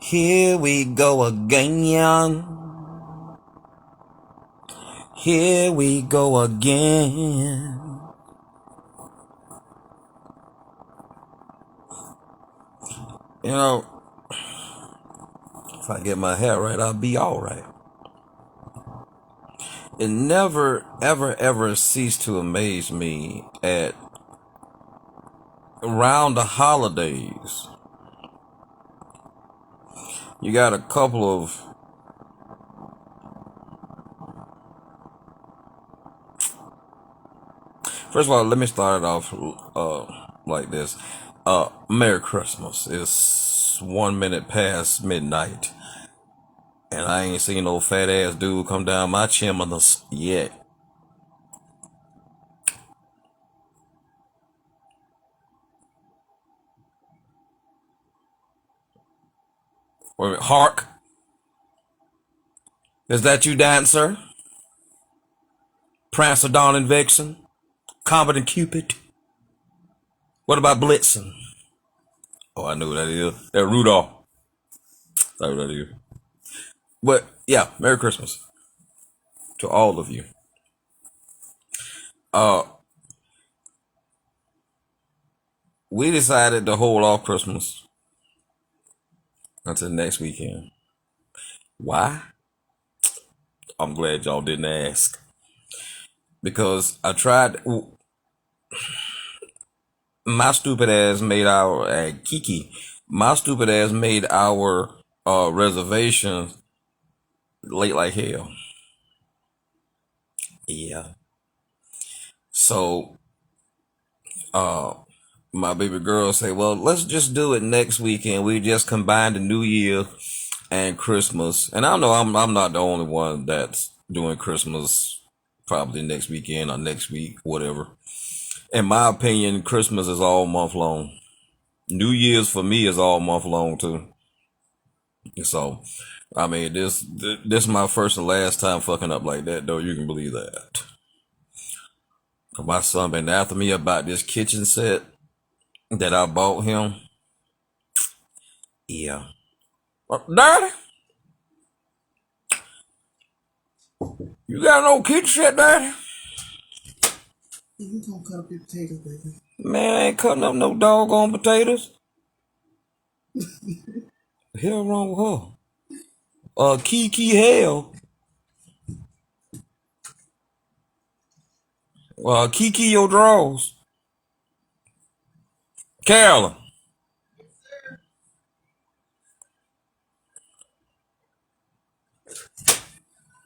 Here we go again. Here we go again. You know, if I get my hair right, I'll be all right. It never, ever ceased to amaze me at around the holidays. You got a couple of First of all, let me start it off like this. Merry Christmas. It's 1 minute past midnight, and I ain't seen no fat ass dude come down my chimney yet. Wait a minute, Hark, is that you, Dancer? Prancer, Dawn, and Vixen? Comet and Cupid? What about Blitzen? Oh, I know who that is. That Rudolph. That's what that is. But yeah, Merry Christmas to all of you. We decided to hold off Christmas until next weekend. Why? I'm glad y'all didn't ask. Because I tried. My stupid ass made our Kiki. My stupid ass made our reservations late like hell. Yeah. So my baby girl say, well, let's just do it next weekend. We just combine the New Year and Christmas. And I know I'm not the only one that's doing Christmas probably next weekend or next week, whatever. In my opinion, Christmas is all month long. New Year's for me is all month long too. So, I mean, this is my first and last time fucking up like that, though. You can believe that. My son been after me about this kitchen set that I bought him. Yeah. Daddy, you got no kitchen set, Daddy? You gonna cut up your potatoes, baby. Man, I ain't cutting up no doggone potatoes. The hell wrong with her? Kiki hell. Kiki your drawers. Carolyn.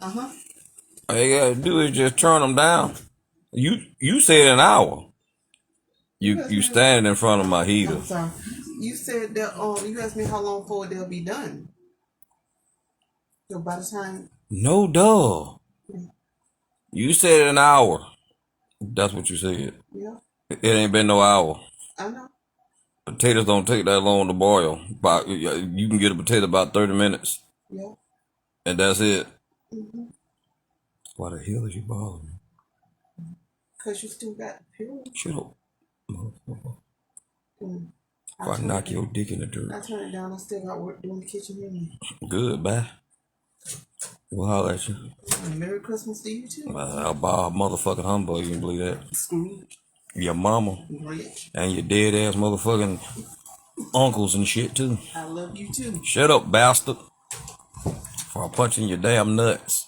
Uh-huh. All you gotta do is just turn them down. You said an hour. You standing in front of my heater. I'm sorry. You said that you asked me how long before they'll be done. So by the time No duh. You said an hour. That's what you said. Yeah. It ain't been no hour. I know. Potatoes don't take that long to boil. You can get a potato about 30 minutes. Yeah. And that's it. Mm-hmm. Why the hell is you bothering me? Because you still got the period. Shut up, motherfucker. If I knock your dick in the dirt. I turn it down, I still got work doing the kitchen anyway. Good, bye. We'll holler at you. Merry Christmas to you too. I'll buy a motherfucking humbug, you can believe that. Scrooge. Your mama. Rich. And your dead ass motherfucking uncles and shit too. I love you too. Shut up, bastard. Before I punch in your damn nuts.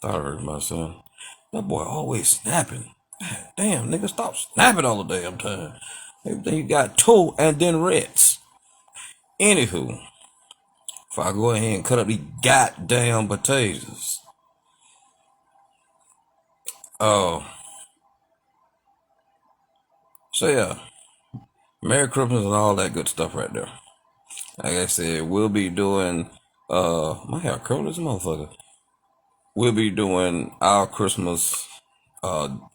Thought I heard my son. That boy always snapping. Damn, nigga, stop snapping all the damn time. Everything you got toe and then reds. Anywho, if I go ahead and cut up these goddamn potatoes. So yeah, Merry Christmas and all that good stuff right there. Like I said, we'll be doing my hair curly as a motherfucker. We'll be doing our Christmas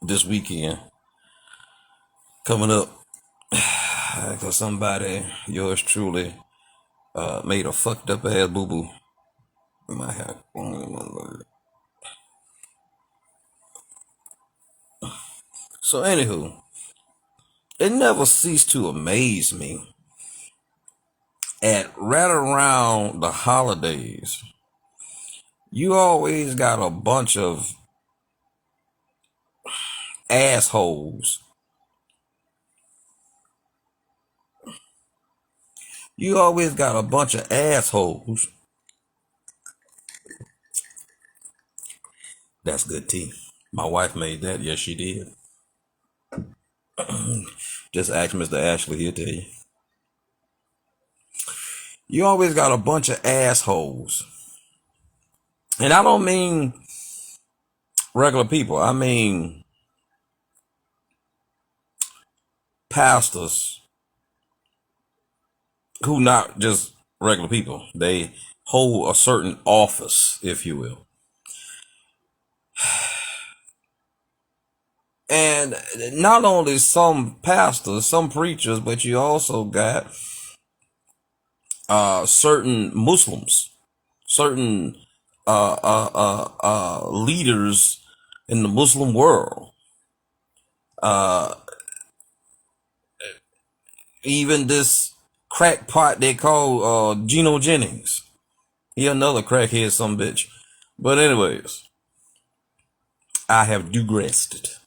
this weekend coming up. Cause somebody, yours truly, made a fucked up ass boo boo in my hat. So anywho, it never ceased to amaze me at right around the holidays, you always got a bunch of assholes. You always got a bunch of assholes. That's good tea. My wife made that. Yes, she did. Just ask Mr. Ashley, he'll tell you. You always got a bunch of assholes. And I don't mean regular people. I mean pastors who not just regular people. They hold a certain office, if you will. And not only some pastors, some preachers, but you also got certain Muslims, certain leaders in the Muslim world. Even this crackpot they call Geno Jennings. He another crackhead, some bitch. But anyways, I have digressed.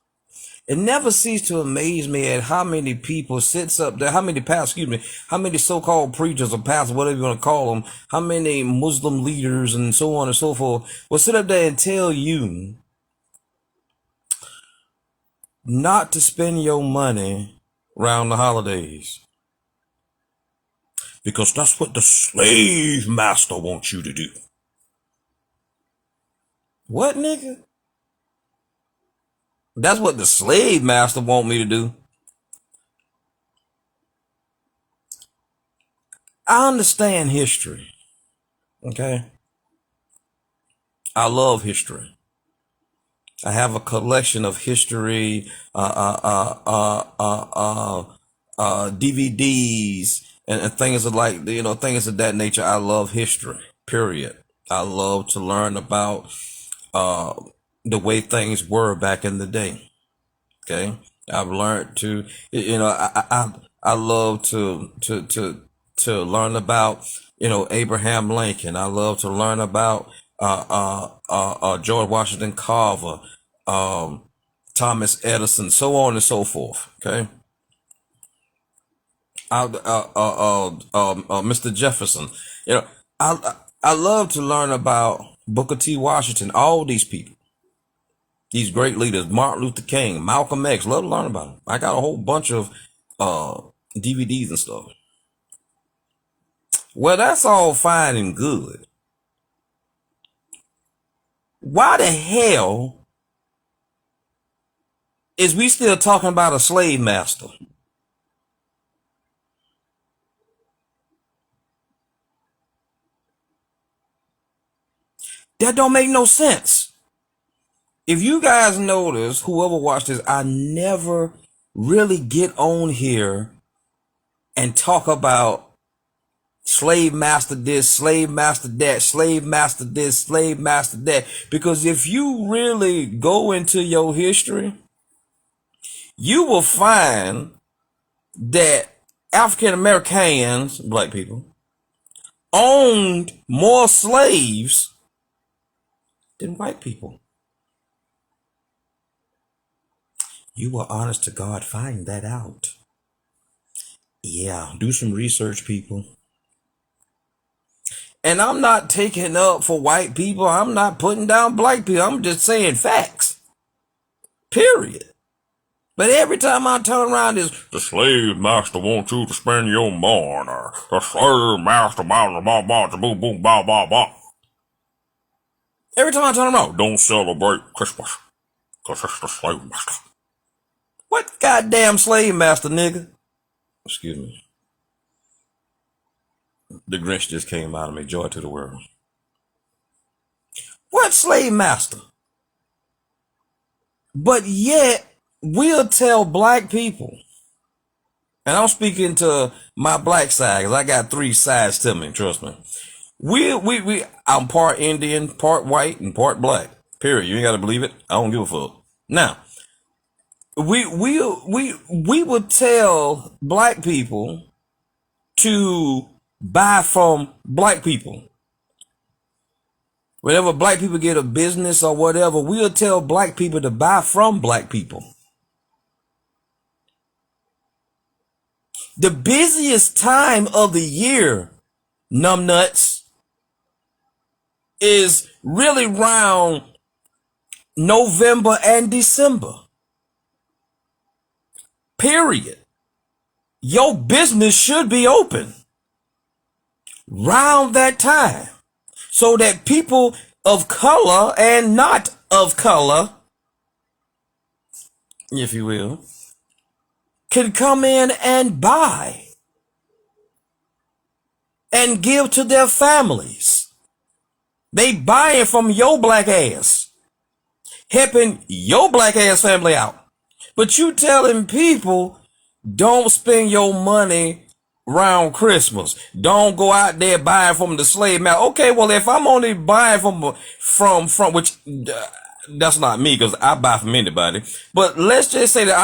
It never ceased to amaze me at how many people sits up there, how many pastors, how many so-called preachers or pastors, whatever you want to call them, how many Muslim leaders and so on and so forth will sit up there and tell you not to spend your money around the holidays. Because that's what the slave master wants you to do. What, nigga? That's what the slave master want me to do. I understand history. Okay? I love history. I have a collection of history, DVDs, and things of like, things of that nature. I love history, period. I love to learn about the way things were back in the day. Okay, I've learned to, I love to learn about, Abraham Lincoln. I love to learn about George Washington Carver, Thomas Edison, so on and so forth. Okay, Mr. Jefferson. I love to learn about Booker T. Washington. All these people. These great leaders, Martin Luther King, Malcolm X, love to learn about them. I got a whole bunch of DVDs and stuff. Well, that's all fine and good. Why the hell is we still talking about a slave master? That don't make no sense. If you guys notice, whoever watched this, I never really get on here and talk about slave master this, slave master that, slave master this, slave master that. Because if you really go into your history, you will find that African Americans, black people, owned more slaves than white people. You will, honest to God, find that out. Yeah, do some research, people. And I'm not taking up for white people. I'm not putting down black people. I'm just saying facts. Period. But every time I turn around, is the slave master wants you to spend your money. The slave master, boom, boom, bah, bah, bah. Every time I turn around, don't celebrate Christmas, because it's the slave master. What goddamn slave master, nigga? Excuse me. The Grinch just came out of me. Joy to the world. What slave master? But yet, we'll tell black people And I'm speaking to my black side because I got three sides to me. Trust me. I'm part Indian, part white, and part black. Period. You ain't got to believe it. I don't give a fuck. Now, we would tell black people to buy from black people. Whenever black people get a business or whatever, we'll tell black people to buy from black people. The busiest time of the year, numbnuts, is really around November and December. Period. Your business should be open around that time so that people of color and not of color, if you will, can come in and buy and give to their families. They buying from your black ass, helping your black ass family out. But you telling people, don't spend your money around Christmas. Don't go out there buying from the slave master. Okay, well, if I'm only buying from which that's not me because I buy from anybody. But let's just say that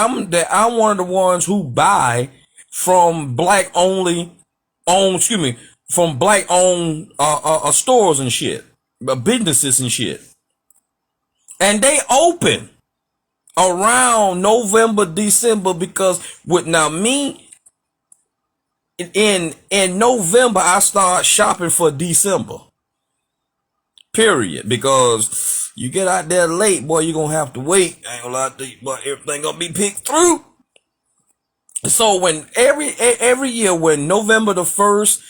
I'm one of the ones who buy from black only from black owned stores and shit, businesses and shit, and they open around November, December because with now me in November I start shopping for December. Period. Because you get out there late, boy, you're gonna have to wait. I ain't gonna lie to you, but everything gonna be picked through. So when every year when November the 1st,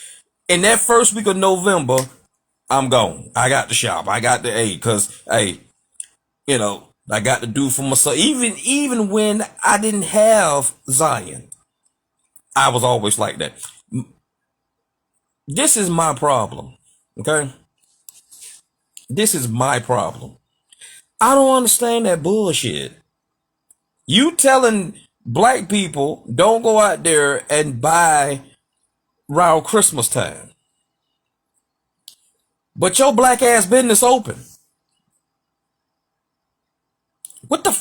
in that first week of November, I'm gone. I got to shop. I got to cause I got to do for myself. Even when I didn't have Zion, I was always like that. This is my problem. Okay? This is my problem. I don't understand that bullshit. You telling black people don't go out there and buy around Christmas time. But your black ass business open. What the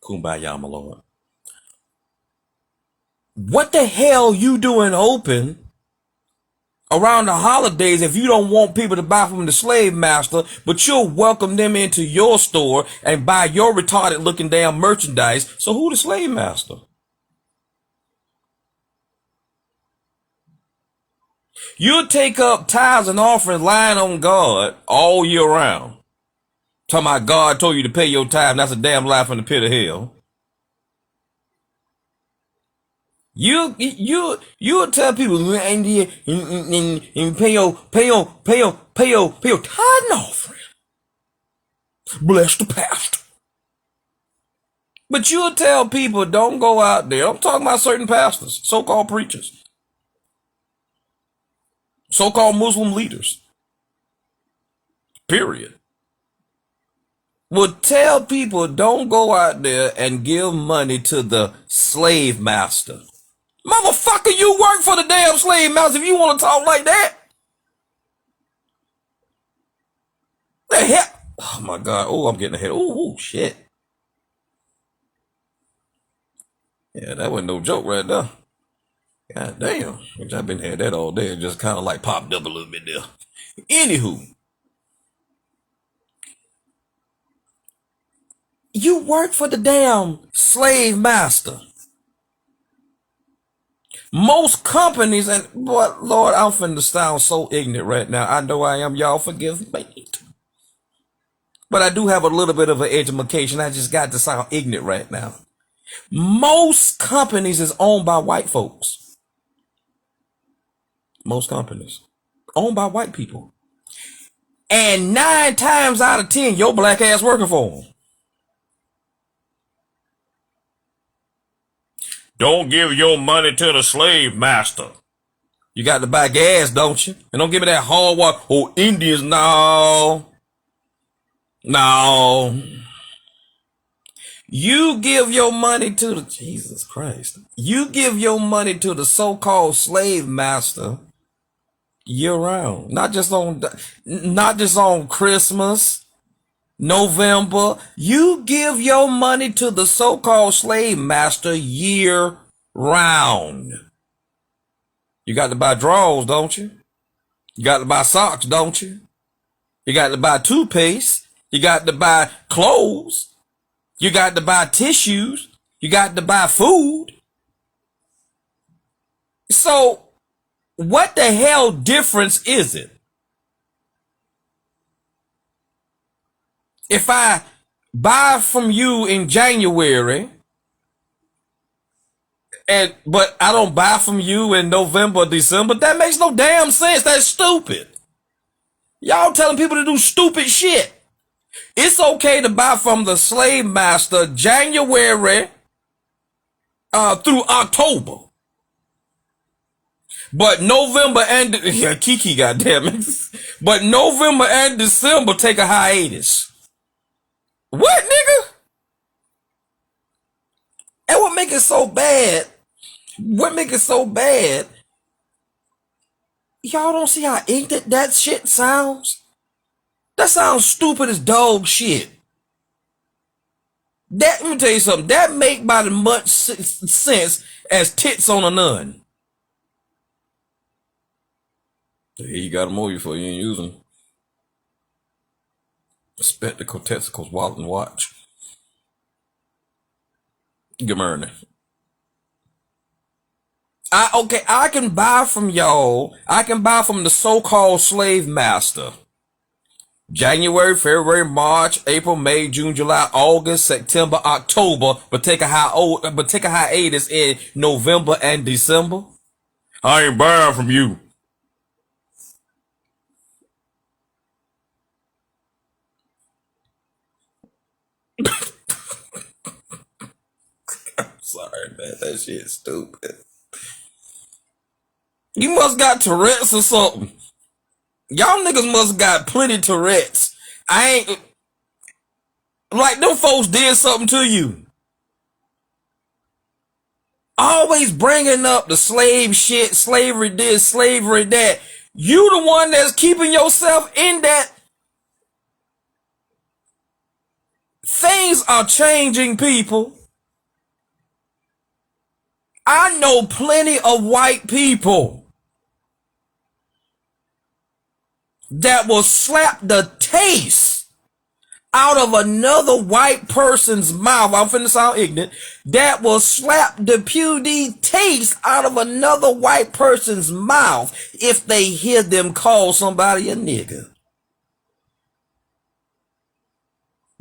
Kumbaya, my lord. What the hell you doing open around the holidays if you don't want people to buy from the slave master, but you'll welcome them into your store and buy your retarded looking damn merchandise? So who the slave master? You'll take up tithes and offerings lying on God all year round. Talking about God told you to pay your tithe, and that's a damn lie from the pit of hell. You'll tell people and pay your tithe and offering. Bless the pastor. But you'll tell people don't go out there. I'm talking about certain pastors, so-called preachers, so-called Muslim leaders. Period. Will tell people don't go out there and give money to the slave master. Motherfucker, you work for the damn slave master if you want to talk like that. The hell? Oh my God. Oh, I'm getting ahead. Oh, shit. Yeah, that wasn't no joke right there. God damn. Which I've been had that all day. It just kind of like popped up a little bit there. Anywho. You work for the damn slave master. Most companies, and boy, Lord, I'm finna sound so ignorant right now. I know I am. Y'all forgive me. But I do have a little bit of an education. I just got to sound ignorant right now. Most companies is owned by white folks. Most companies owned by white people. And 9 times out of 10, your black ass working for them. Don't give your money to the slave master. You got to buy gas, don't you? And don't give me that hard water. Oh, Indians, no. You give your money to the Jesus Christ. You give your money to the so-called slave master year round, not just on Christmas, November. You give your money to the so-called slave master year round. You got to buy drawers, don't you? You got to buy socks, don't you? You got to buy toothpaste. You got to buy clothes. You got to buy tissues. You got to buy food. So what the hell difference is it if I buy from you in January but I don't buy from you in November or December? That makes no damn sense. That's stupid. Y'all telling people to do stupid shit. It's okay to buy from the slave master January through October. But November and Kiki, goddammit. But November and December take a hiatus. What, nigga? And what make it so bad? What make it so bad? Y'all don't see how ignorant that shit sounds? That sounds stupid as dog shit. Let me tell you something. That make about as much sense as tits on a nun. Here you got them over for you ain't using them. Spectacle, testicles, wallet, and watch. Good morning. I can buy from y'all. I can buy from the so-called slave master. January, February, March, April, May, June, July, August, September, October, but take a hiatus in November and December. I ain't buying from you. Sorry, man. That shit's stupid. You must got Tourette's or something. Y'all niggas must got plenty Tourette's. I ain't... Like, them folks did something to you. Always bringing up the slave shit, slavery this, slavery that. You the one that's keeping yourself in that. Things are changing, people. I know plenty of white people that will slap the taste out of another white person's mouth. I'm finna sound ignorant. That will slap the PewDie taste out of another white person's mouth if they hear them call somebody a nigga.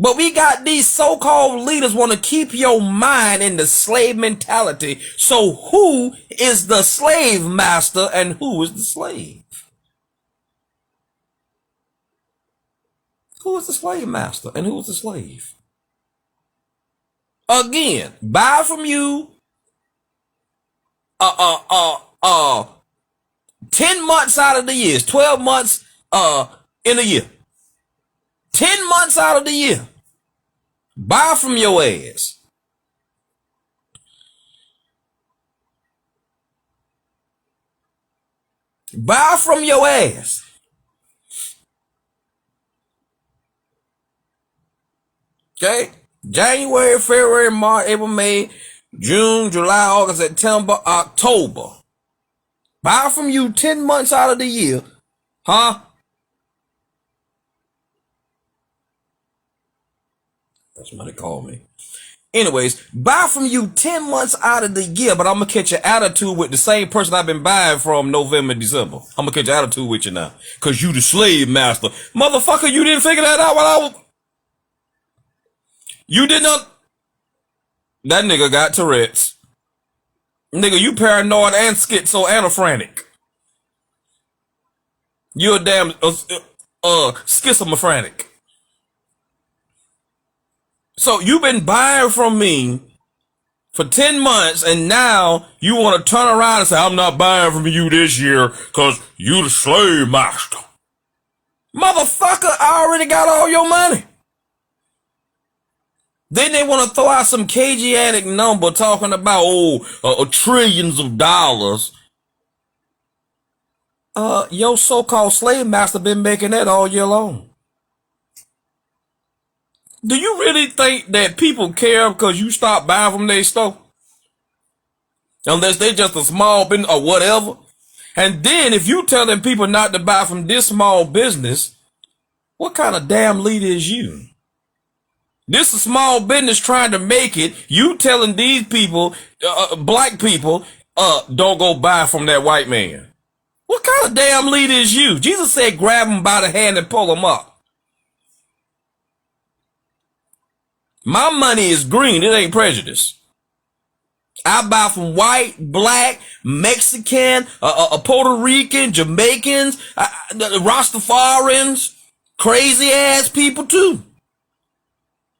But we got these so-called leaders want to keep your mind in the slave mentality. So who is the slave master and who is the slave? Who is the slave master and who is the slave? Again, buy from you 10 months out of the year, 12 months in a year. 10 months out of the year. Buy from your ass. Buy from your ass. Okay? January, February, March, April, May, June, July, August, September, October. Buy from you 10 months out of the year. Huh? That's what they call me. Anyways, buy from you 10 months out of the year, but I'm going to catch your attitude with the same person I've been buying from November, December. I'm going to catch your attitude with you now. Because you the slave master. Motherfucker, you didn't figure that out while I was... You did not... That nigga got Tourette's. Nigga, you paranoid and schizophrenic. You a damn schizophrenic. So you've been buying from me for 10 months and now you want to turn around and say, I'm not buying from you this year because you the slave master. Motherfucker, I already got all your money. Then they want to throw out some Cajunic number talking about, trillions of dollars. Your so-called slave master been making that all year long. Do you really think that people care because you stop buying from their store? Unless they just a small business or whatever. And then if you telling people not to buy from this small business, what kind of damn leader is you? This is a small business trying to make it. You telling these people, black people, don't go buy from that white man. What kind of damn leader is you? Jesus said grab them by the hand and pull them up. My money is green. It ain't prejudice. I buy from white, black, Mexican, Puerto Rican, Jamaicans, Rastafarians, crazy ass people too.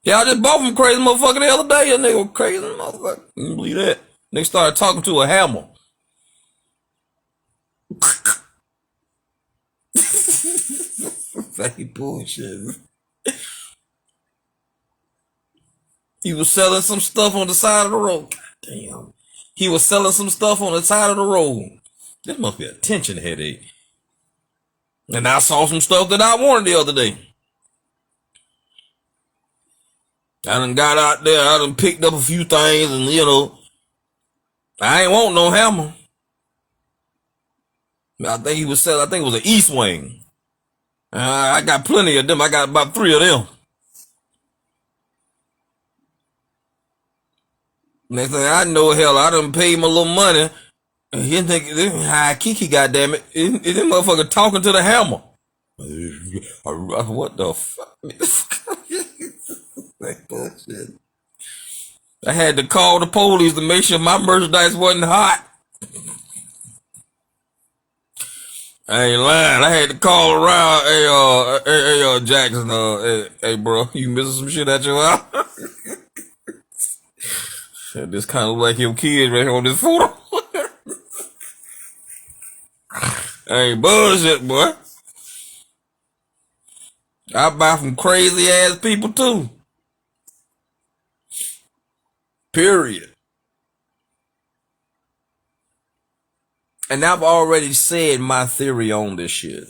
Yeah, I just bought from crazy motherfucker the other day, and they were crazy motherfucker. You believe that? They started talking to a hammer. Fake bullshit. He was selling some stuff on the side of the road. God damn. He was selling some stuff on the side of the road. This must be a tension headache. And I saw some stuff that I wanted the other day. I done got out there, I done picked up a few things, and I ain't want no hammer. I think he was selling, I think it was an East Wing. I got plenty of them. I got about 3 of them. Next thing I know, hell, I done paid my little money. And he think, hi, Kiki, goddammit. This motherfucker talking to the hammer. What the fuck? Bullshit. I had to call the police to make sure my merchandise wasn't hot. I ain't lying. I had to call around. Hey, Jackson. Hey, bro, you missing some shit at your house? This kind of like your kid right here on this photo. Hey, bullshit, boy. I buy from crazy ass people too. Period. And I've already said my theory on this shit.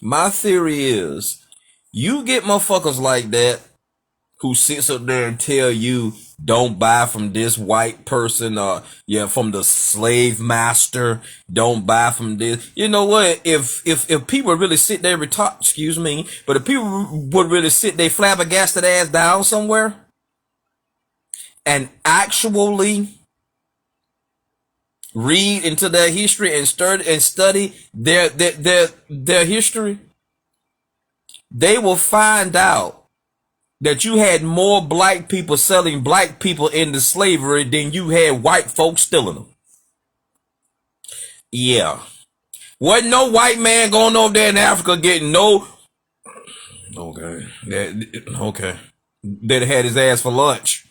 My theory is, you get motherfuckers like that who sits up there and tell you don't buy from this white person or from the slave master, don't buy from this. You know what? If people really sit there but if people would really sit their flabbergasted ass down somewhere and actually read into their history and study their history, they will find out that you had more black people selling black people into slavery than you had white folks stealing them. Yeah. Wasn't no white man going over there in Africa getting no... Okay. Okay. That had his ass for lunch.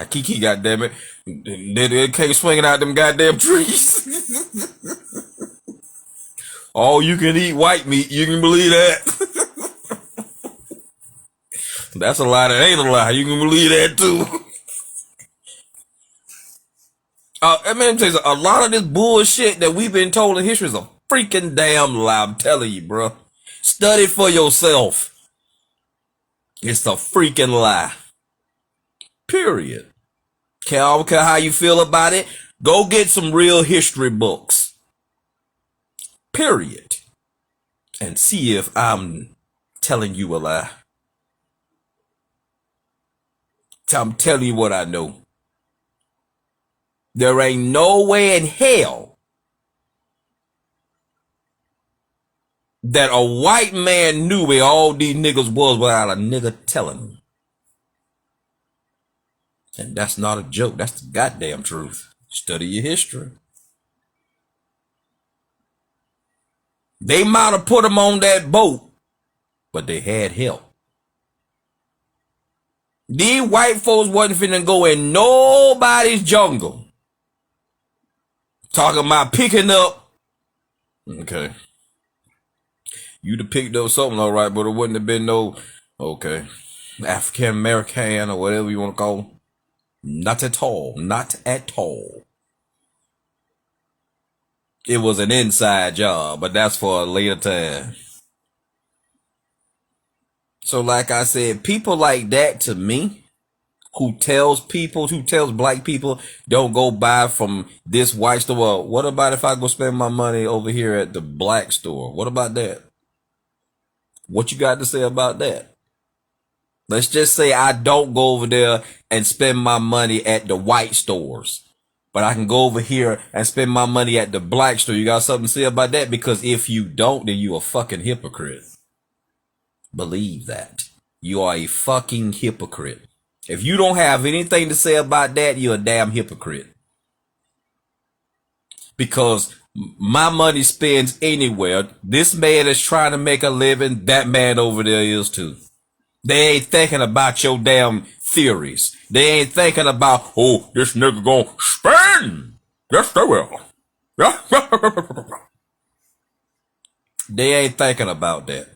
Kiki, goddammit. They came swinging out them goddamn trees. All you can eat white meat, you can believe that? That's a lie that ain't a lie. You can believe that too. I mean, a lot of this bullshit that we've been told in history is a freaking damn lie. I'm telling you, bro. Study for yourself. It's a freaking lie. Period. I don't care how you feel about it. Go get some real history books. Period. And see if I'm telling you a lie. I'm telling you what I know. There ain't no way in hell that a white man knew where all these niggas was without a nigga telling him. And that's not a joke. That's the goddamn truth. Study your history. They might have put them on that boat, but they had help. These white folks wasn't finna go in nobody's jungle. Talking about picking up. Okay. You'd have picked up something all right, but it wouldn't have been no, okay, African American or whatever you want to call them. Not at all. Not at all. It was an inside job, but that's for a later time. So like I said, people like that to me, who tells black people, don't go buy from this white store. Well, what about if I go spend my money over here at the black store? What about that? What you got to say about that? Let's just say I don't go over there and spend my money at the white stores, but I can go over here and spend my money at the black store. You got something to say about that? Because if you don't, then you a fucking hypocrite. Believe that. You are a fucking hypocrite. If you don't have anything to say about that, you're a damn hypocrite. Because my money spends anywhere. This man is trying to make a living. That man over there is too. They ain't thinking about your damn theories. They ain't thinking about, oh, this nigga gonna spend. Yes, they will. They ain't thinking about that.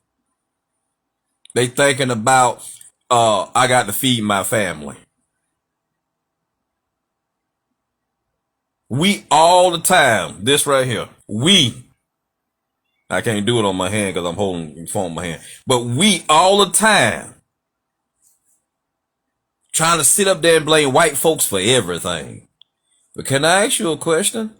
They thinking about, I got to feed my family. We all the time, this right here, I can't do it on my hand because I'm holding the phone in my hand, but we all the time trying to sit up there and blame white folks for everything. But can I ask you a question?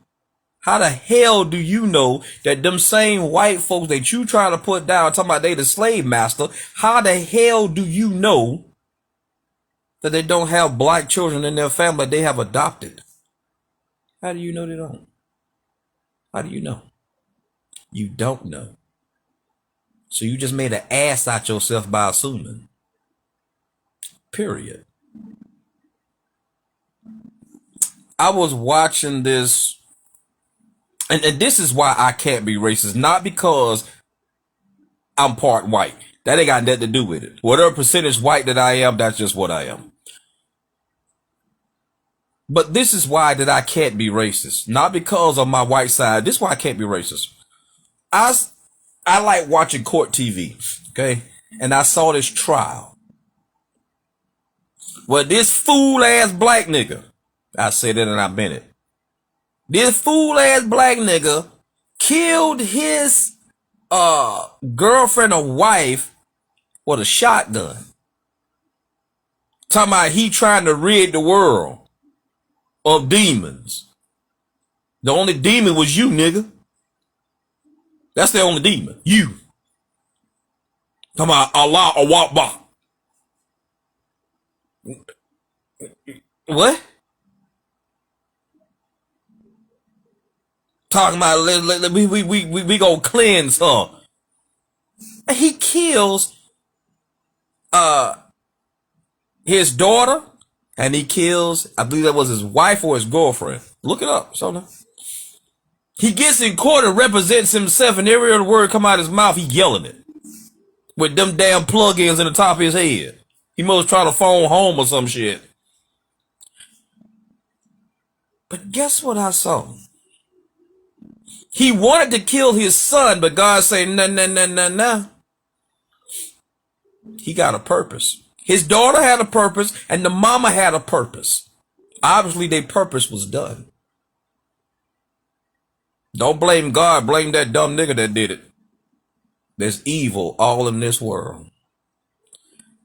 How the hell do you know that them same white folks that you trying to put down, talking about they the slave master, how the hell do you know that they don't have black children in their family they have adopted? How do you know they don't? How do you know? You don't know. So you just made an ass out yourself by assuming. Period. I was watching this, and this is why I can't be racist. Not because I'm part white. That ain't got nothing to do with it. Whatever percentage white that I am, that's just what I am. But this is why that I can't be racist. Not because of my white side. This is why I can't be racist. I like watching court TV, okay? And I saw this trial. Well, this fool-ass black nigga, I said it and I meant it. This fool-ass black nigga killed his girlfriend or wife with a shotgun. Talking about he trying to rid the world of demons. The only demon was you, nigga. That's the only demon. You. Talking about Allah Akbar. What? Talking about we gonna cleanse her. And he kills his daughter, and he kills, I believe that was his wife or his girlfriend. Look it up, so now. He gets in court and represents himself, and every other word come out of his mouth, he yelling it. With them damn plugins in the top of his head. He must try to phone home or some shit. But guess what I saw? He wanted to kill his son, but God said, no. He got a purpose. His daughter had a purpose, and the mama had a purpose. Obviously, their purpose was done. Don't blame God, blame that dumb nigga that did it. There's evil all in this world.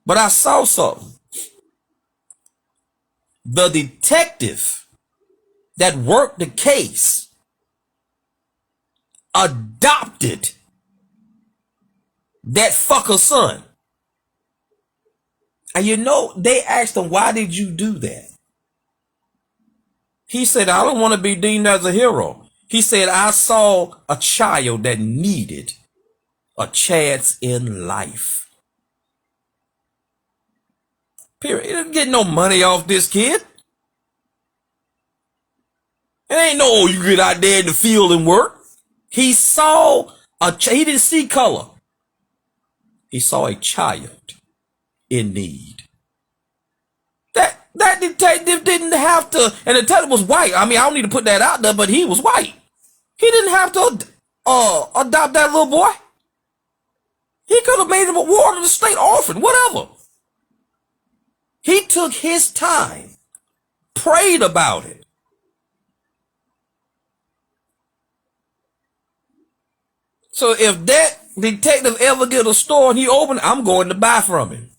But I saw something. The detective that worked the case adopted that fucker's son. And you know, they asked him, why did you do that? He said, I don't want to be deemed as a hero. He said, I saw a child that needed a chance in life. Period. He didn't get no money off this kid. It ain't no, you get out there in the field and work. He saw he didn't see color. He saw a child in need. That detective didn't have to, and the detective was white. I mean, I don't need to put that out there, but he was white. He didn't have to adopt that little boy. He could have made him a ward of the state orphan, whatever. He took his time, prayed about it. So if that detective ever get a store and he open it, I'm going to buy from him.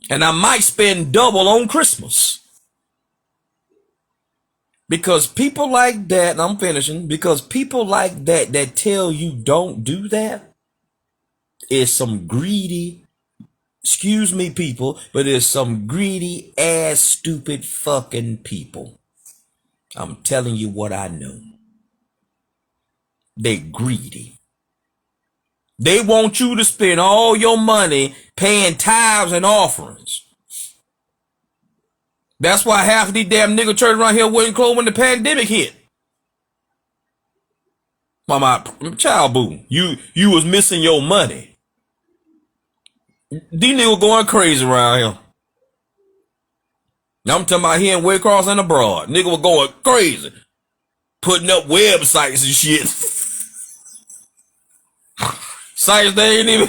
And I might spend double on Christmas. Because people like that, and I'm finishing, because people like that tell you don't do that is some greedy, excuse me people, but it's some greedy ass stupid fucking people. I'm telling you what I know. They greedy. They want you to spend all your money paying tithes and offerings. That's why half of these damn nigga churches around here wouldn't close when the pandemic hit. Mama, child boo, you was missing your money. These niggas going crazy around here. Now I'm talking about here in Waycross and abroad. Nigga was going crazy. Putting up websites and shit. Sites they ain't even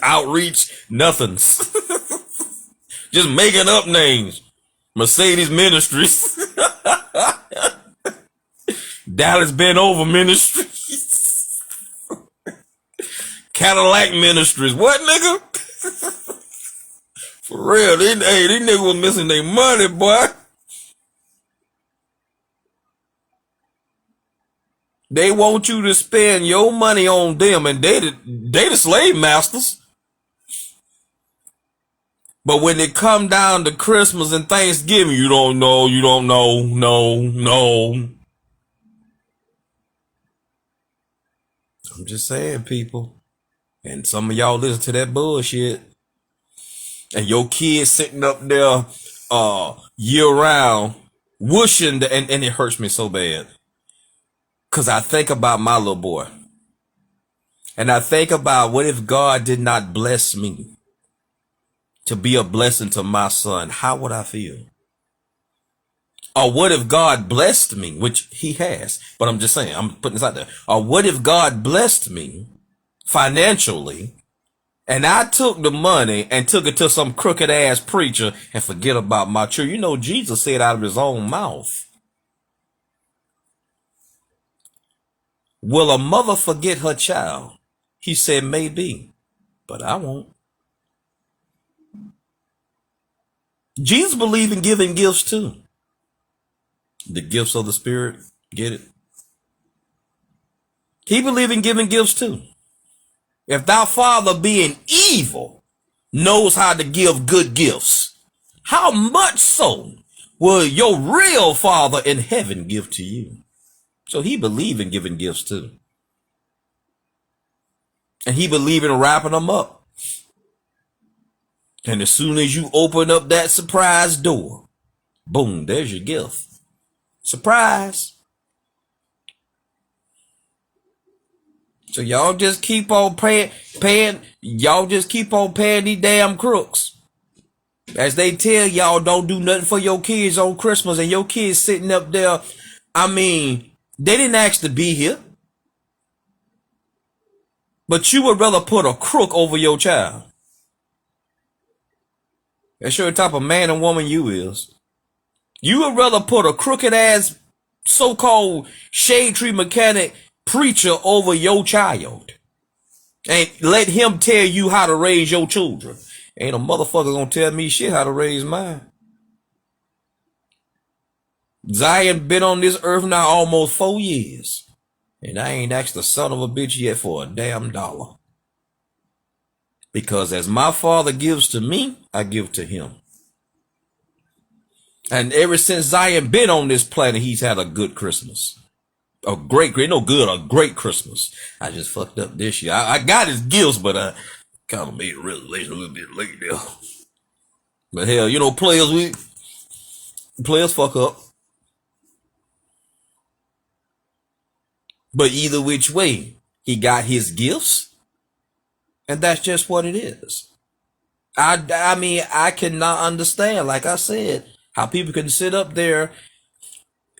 outreach, nothings. Just making up names. Mercedes Ministries. Dallas Bent Over Ministries. Cadillac Ministries. What, nigga? For real, these niggas was missing their money, boy. They want you to spend your money on them, and they the slave masters. But when it come down to Christmas and Thanksgiving, you don't know, no. I'm just saying, people. And some of y'all listen to that bullshit. And your kids sitting up there year round whooshing, and it hurts me so bad. Because I think about my little boy. And I think about, what if God did not bless me to be a blessing to my son? How would I feel? Or what if God blessed me, which he has, but I'm just saying, I'm putting this out there. Or what if God blessed me financially, and I took the money and took it to some crooked ass preacher and forget about my children? You know, Jesus said out of his own mouth, will a mother forget her child? He said, maybe, but I won't. Jesus believed in giving gifts too. The gifts of the Spirit, get it? He believed in giving gifts too. If thy father being evil knows how to give good gifts, how much so will your real Father in heaven give to you? So he believed in giving gifts too. And he believed in wrapping them up. And as soon as you open up that surprise door, boom, there's your gift. Surprise. So y'all just keep on paying, y'all just keep on paying these damn crooks. As they tell y'all don't do nothing for your kids on Christmas, and your kids sitting up there, I mean, they didn't ask to be here. But you would rather put a crook over your child. That's sure the type of man and woman you is. You would rather put a crooked ass so-called shade tree mechanic preacher over your child and let him tell you how to raise your children. Ain't a motherfucker gonna tell me shit how to raise mine. Zion been on this earth now almost 4 years, and I ain't asked the son of a bitch yet for a damn dollar. Because as my father gives to me, I give to him. And ever since Zion been on this planet, he's had a good Christmas. A great Christmas. I just fucked up this year. I got his gifts, but I kind of made a realization a little bit late there. But hell, you know, players fuck up. But either which way, he got his gifts, and that's just what it is. I mean, I cannot understand, like I said, how people can sit up there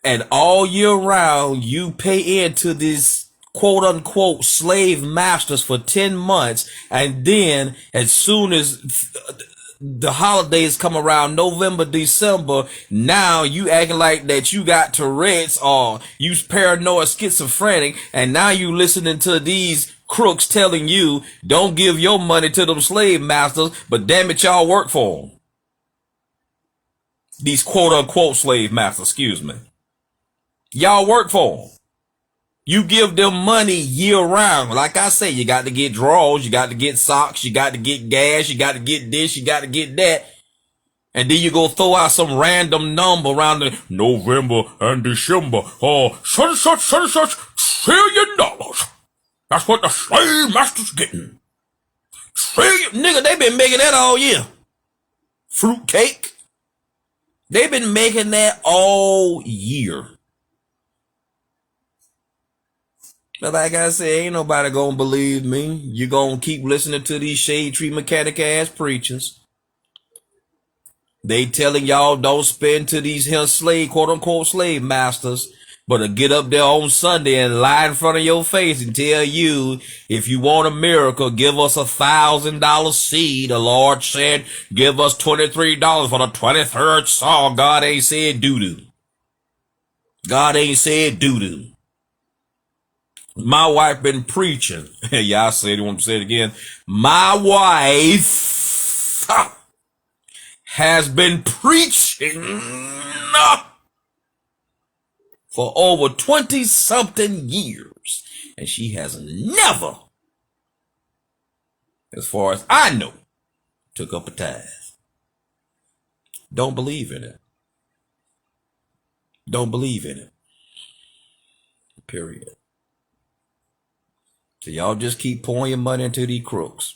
and all year round you pay into this quote unquote slave masters for 10 months. And then as soon as the holidays come around, November, December, now you acting like that you got Tourette's or you paranoid schizophrenic, and now you listening to these crooks telling you don't give your money to them slave masters, but damn it, y'all work for them. These quote unquote slave masters, excuse me. Y'all work for them. You give them money year round. Like I say, you got to get drawers, you got to get socks, you got to get gas, you got to get this, you got to get that. And then you go throw out some random number around the November and December. Oh, such $1 trillion. That's what the slave master's getting. Trillion. Nigga, they been making that all year. Fruit cake. They've been making that all year. But like I said, ain't nobody gonna believe me. You gonna keep listening to these shade tree mechanic ass preachers. They telling y'all don't spend to these here slave, quote unquote slave masters, but to get up there on Sunday and lie in front of your face and tell you, if you want a miracle, give us $1,000 seed. The Lord said, give us $23 for the 23rd Psalm. God ain't said doo-doo. God ain't said doo-doo. My wife been preaching. Yeah, I said it, want to say it again. My wife has been preaching for over 20 something years. And she has never, as far as I know, took up a tithe. Don't believe in it. Don't believe in it. Period. So y'all just keep pouring your money into these crooks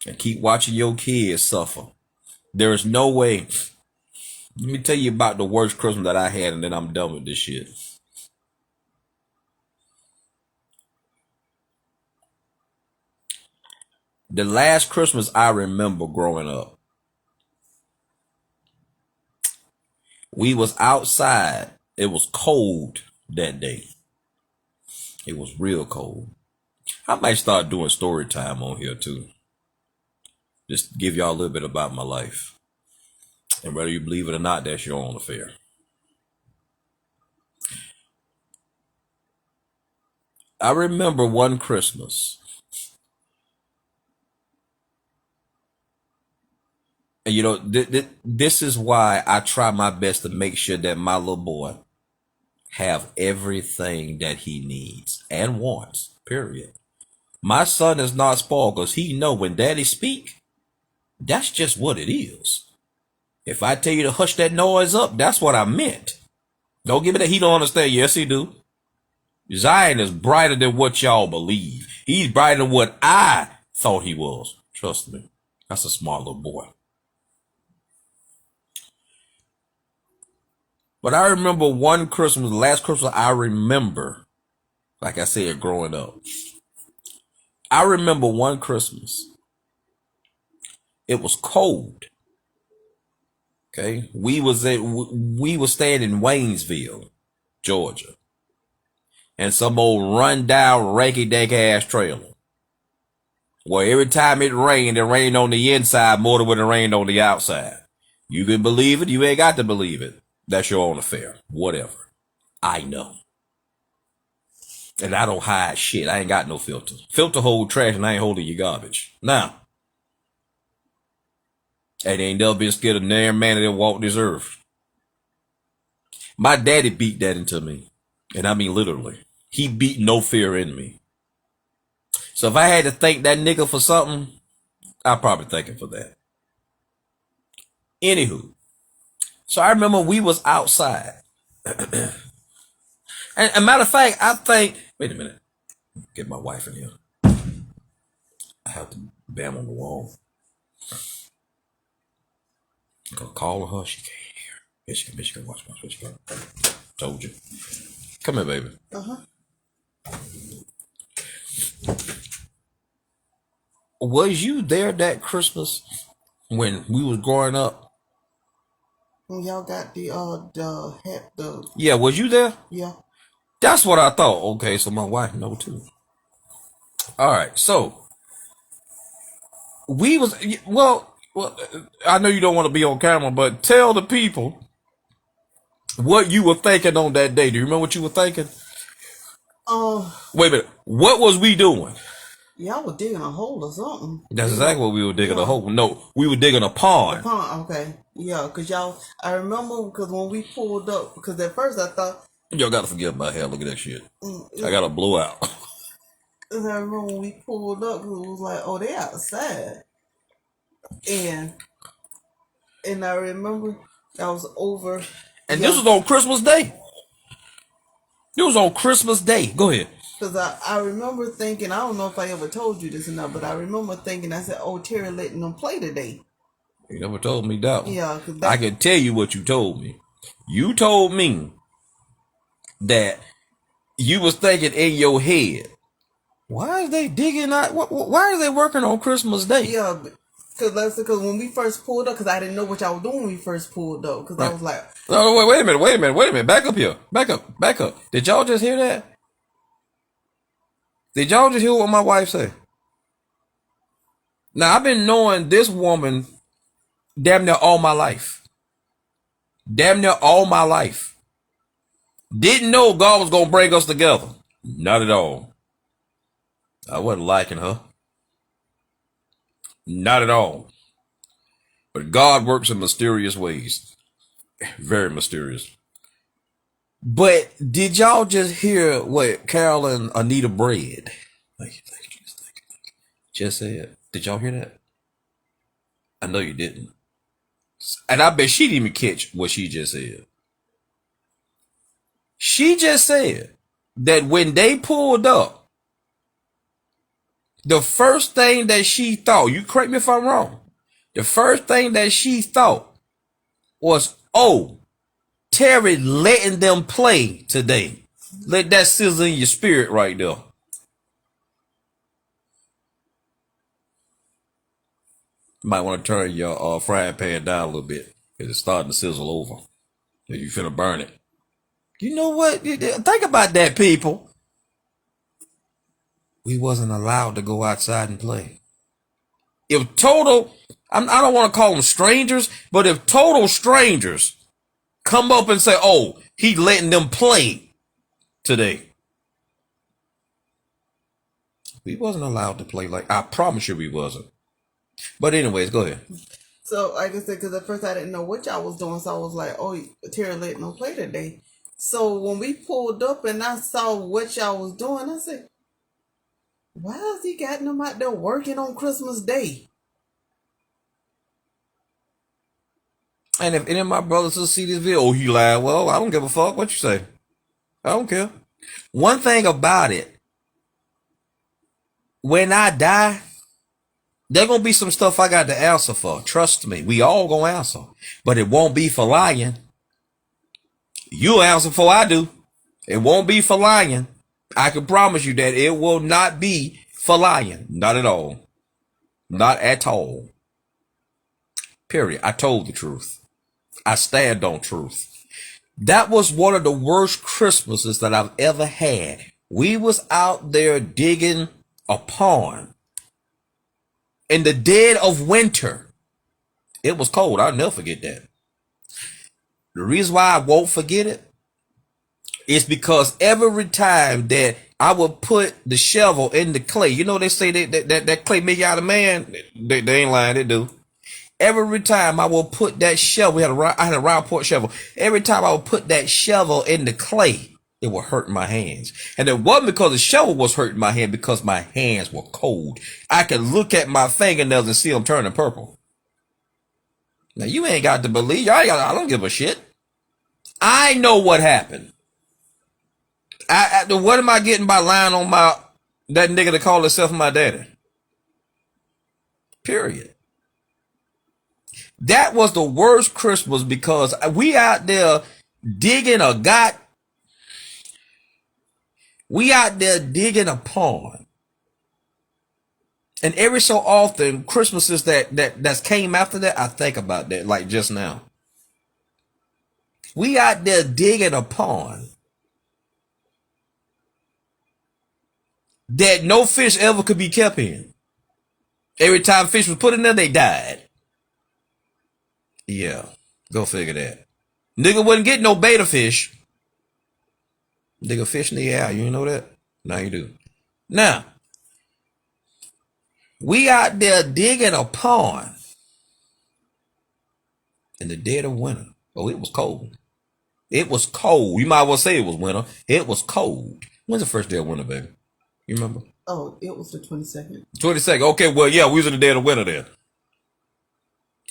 and keep watching your kids suffer. There is no way. Let me tell you about the worst Christmas that I had, and then I'm done with this shit. The last Christmas I remember growing up, we was outside. It was cold that day. It was real cold. I might start doing story time on here too. Just give y'all a little bit about my life. And whether you believe it or not, that's your own affair. I remember one Christmas. And you know, this is why I try my best to make sure that my little boy have everything that he needs and wants, period. My son is not spoiled because he know when daddy speak, that's just what it is. If I tell you to hush that noise up, that's what I meant. Don't give me that. He don't understand. Yes, he do. Zion is brighter than what y'all believe. He's brighter than what I thought he was. Trust me. That's a smart little boy. But I remember one Christmas, the last Christmas I remember, like I said, growing up. I remember one Christmas. It was cold. Okay. We was staying in Waynesville, Georgia. And some old run down ranky dank ass trailer. Well, every time it rained on the inside more than when it rained on the outside. You can believe it, you ain't got to believe it. That's your own affair. Whatever. I know. And I don't hide shit. I ain't got no filter. Filter hold trash and I ain't holding your garbage. Now. And ain't never been scared of near man that walked this earth. My daddy beat that into me. And I mean literally. He beat no fear in me. So if I had to thank that nigga for something, I'd probably thank him for that. Anywho. So I remember we was outside. And a matter of fact, I think, wait a minute. Get my wife in here. I have to bam on the wall. Call her, she can't hear. Bitch, can watch my switch. Told you. Come here, baby. Was you there that Christmas when we was growing up? When y'all got the Yeah, was you there? Yeah. That's what I thought. Okay, so my wife know too. All right, so we was well. I know you don't want to be on camera, but tell the people what you were thinking on that day. Do you remember what you were thinking? Wait a minute. What was we doing? Y'all was digging a hole or something. That's exactly what we were digging a hole. No, we were digging a pond. Pond, okay. Yeah, because y'all, I remember because when we pulled up, because at first I thought, Y'all gotta forget my hair. Look at that shit. I got a blowout. I remember when we pulled up, 'cause it was like, oh, they outside. And I remember I was over. And this was on Christmas Day. It was on Christmas Day. Go ahead. Because I remember thinking, I don't know if I ever told you this or not, but I remember thinking, I said, oh, Terry letting them play today. You never told me that one. Yeah. I can tell you what you told me. You told me that you was thinking in your head, why is they digging out? Why are they working on Christmas Day? Yeah, because when we first pulled up, because I didn't know what y'all were doing when we first pulled up, because I was like, no, wait a minute, back up here, back up. Did y'all just hear that? Did y'all just hear what my wife said? Now I've been knowing this woman damn near all my life. Damn near all my life. Didn't know God was gonna bring us together. Not at all. I wasn't liking her. Not at all. But God works in mysterious ways. Very mysterious. But did y'all just hear what Carol and Anita Bread just said? Did y'all hear that? I know you didn't. And I bet she didn't even catch what she just said. She just said that when they pulled up, the first thing that she thought, you correct me if I'm wrong, the first thing that she thought was, oh, Terry letting them play today. Let that sizzle in your spirit right there. You might want to turn your frying pan down a little bit because it's starting to sizzle over. You finna burn it. You know what? Think about that, people. We wasn't allowed to go outside and play. If total, I don't want to call them strangers, but if total strangers come up and say, oh, he letting them play today. We wasn't allowed to play I promise you we wasn't. But anyways, go ahead. So, like I said, because at first I didn't know what y'all was doing, so I was like, oh, Terry letting them play today. So when we pulled up and I saw what y'all was doing, I said, why has he got them out there working on Christmas Day? And if any of my brothers will see this video, oh, he lied. Well, I don't give a fuck what you say. I don't care. One thing about it, when I die, there gonna be some stuff I got to answer for. Trust me, we all gonna answer. But it won't be for lying. You'll answer for I do. It won't be for lying. I can promise you that it will not be for lying. Not at all. Not at all. Period. I told the truth. I stand on truth. That was one of the worst Christmases that I've ever had. We was out there digging a pond in the dead of winter. It was cold. I'll never forget that. The reason why I won't forget it is because every time that I would put the shovel in the clay, you know, they say that clay make you out of man. They ain't lying, they do. Every time I will put that shovel, I had a round port shovel. Every time I would put that shovel in the clay, it would hurt my hands. And it wasn't because the shovel was hurting my hand, because my hands were cold. I could look at my fingernails and see them turning purple. Now you ain't got to believe. I don't give a shit. I know what happened. What am I getting by lying on that nigga that called himself my daddy? Period. That was the worst Christmas because we out there digging a pond. And every so often, Christmases that came after that, I think about that, like just now. We out there digging a pond. that no fish ever could be kept in. Every time fish was put in there, they died. Yeah, go figure that. Nigga wouldn't get no beta fish. Nigga fish in the air. You know that? Now you do. Now, we out there digging a pond in the dead of winter. Oh, it was cold. It was cold. You might well say it was winter. It was cold. When's the first day of winter, baby? You remember? Oh, it was the 22nd. 22nd. Okay, well, yeah, we was in the dead of winter then.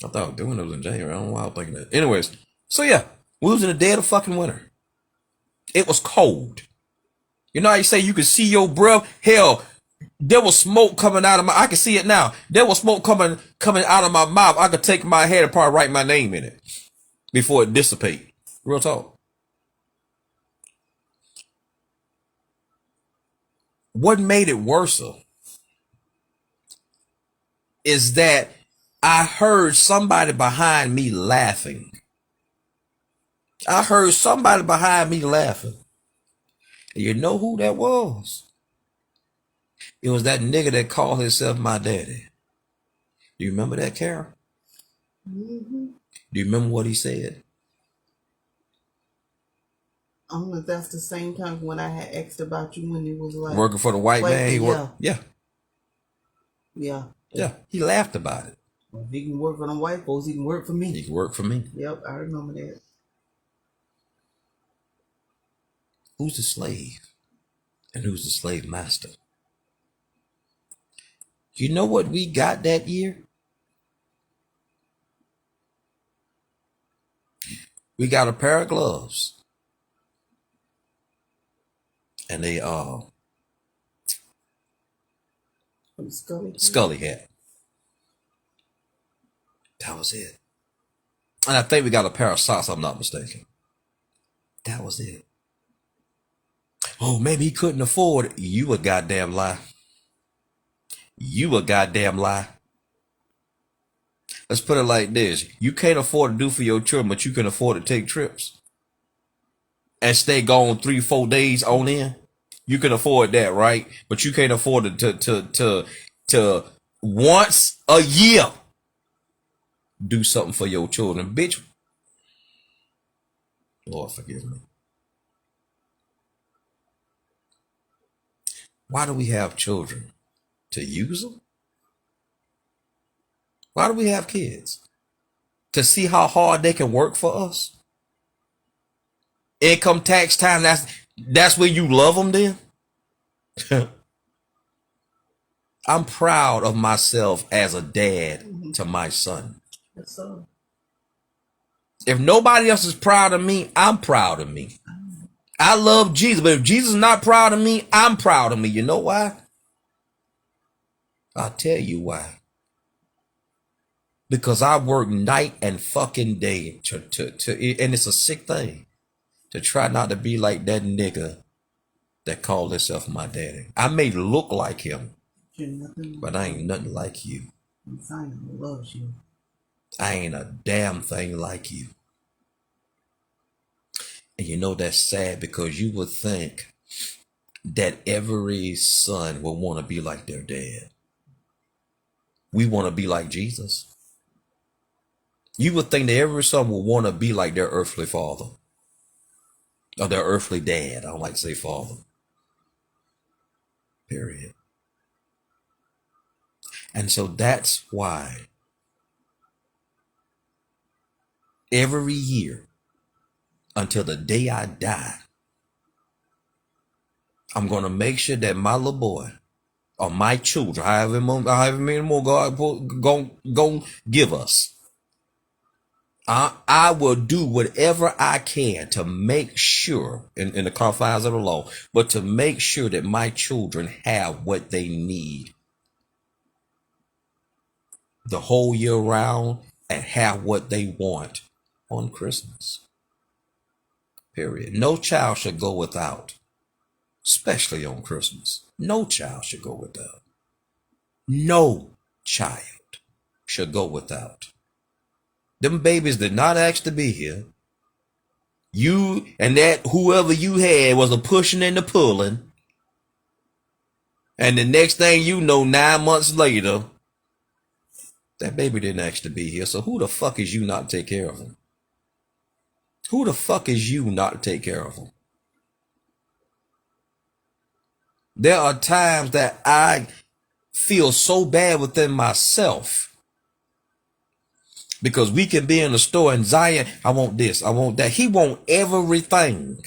I thought the winter was in January. I don't know why I was thinking that. Anyways, so yeah, we was in the dead of fucking winter. It was cold. You know how you say you could see your breath? Hell, there was smoke coming out of I can see it now. There was smoke coming out of my mouth. I could take my head apart, write my name in it before it dissipate. Real talk. What made it worse is that I heard somebody behind me laughing. I heard somebody behind me laughing. And you know who that was? It was that nigga that called himself my daddy. Do you remember that, Carol? Mm-hmm. Do you remember what he said? I don't know if that's the same time when I had asked about you when he was like Working for the white man. He worked. Yeah. Yeah. Yeah. He laughed about it. Well, if he can work for them white folks, he can work for me. He can work for me. Yep, I remember that. Who's the slave? And who's the slave master? You know what we got that year? We got a pair of gloves. And they Scully hat. That was it. And I think we got a pair of socks, I'm not mistaken. That was it. Oh, maybe he couldn't afford it. You a goddamn lie. You a goddamn lie. Let's put it like this. You can't afford to do for your children, but you can afford to take trips. And stay gone 3-4 days on end. You can afford that, right? But you can't afford to once a year do something for your children. Bitch. Lord forgive me. Why do we have children? To use them? Why do we have kids? To see how hard they can work for us? Income tax time, that's where you love them then? I'm proud of myself as a dad to my son. Yes, sir. If nobody else is proud of me, I'm proud of me. I love Jesus, but if Jesus is not proud of me, I'm proud of me. You know why? I'll tell you why. Because I work night and fucking day and it's a sick thing to try not to be like that nigga that called himself my daddy. I may look like him, but I ain't nothing like you. I love you. I ain't a damn thing like you. And you know that's sad because you would think that every son will want to be like their dad. We want to be like Jesus. You would think that every son will want to be like their earthly father. Or their earthly dad. I don't like to say father. Period. And so that's why every year until the day I die, I'm going to make sure that my little boy or my children, however many more God going give us, I will do whatever I can to make sure, in the confines of the law, but to make sure that my children have what they need the whole year round and have what they want on Christmas. Period. No child should go without, especially on Christmas. No child should go without. No child should go without. Them babies did not ask to be here. You and that whoever you had was a pushing and a pulling. And the next thing you know, 9 months later, that baby didn't actually be here. So who the fuck is you not to take care of him? Who the fuck is you not to take care of him? There are times that I feel so bad within myself because we can be in the store and Zion, I want this, I want that. He want everything.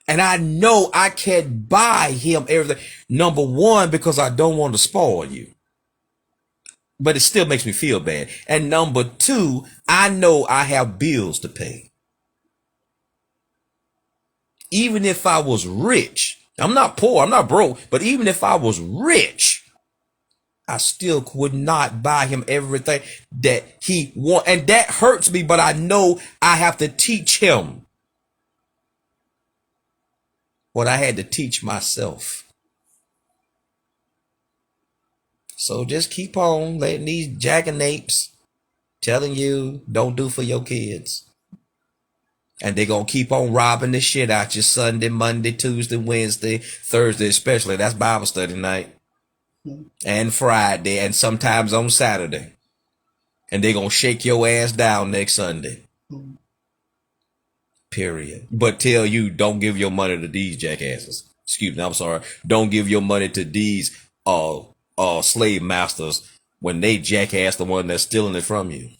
And I know I can't buy him everything. Number one, because I don't want to spoil you. But it still makes me feel bad. And number two, I know I have bills to pay. Even if I was rich, I'm not poor, I'm not broke, but even if I was rich, I still would not buy him everything that he wants. And that hurts me, but I know I have to teach him what I had to teach myself. So just keep on letting these jackanapes telling you don't do for your kids. And they're going to keep on robbing the shit out you Sunday, Monday, Tuesday, Wednesday, Thursday especially. That's Bible study night. And Friday and sometimes on Saturday. And they're going to shake your ass down next Sunday. Period. But tell you don't give your money to these jackasses. Excuse me, I'm sorry. Don't give your money to these slave masters when they jackass the one that's stealing it from you.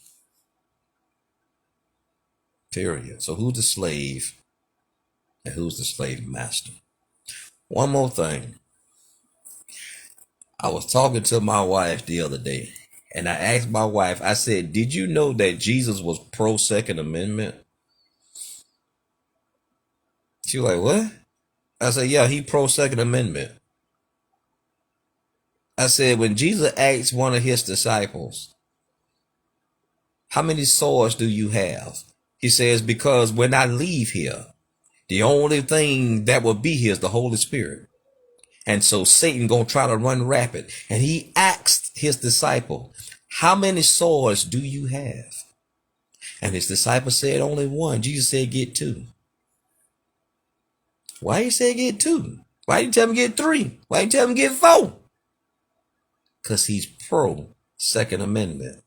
Period. So who's the slave and who's the slave master? One more thing. I was talking to my wife the other day and I asked my wife, I said, did you know that Jesus was pro Second Amendment? She was like, what? I said, yeah, he pro Second Amendment. I said, when Jesus asked one of his disciples, how many swords do you have? He says, because when I leave here, the only thing that will be here is the Holy Spirit. And so Satan gonna try to run rapid. And he asked his disciple, how many swords do you have? And his disciple said, only one. Jesus said, get two. Why you say get two? Why you tell him get three? Why you tell him get four? Because he's pro Second Amendment.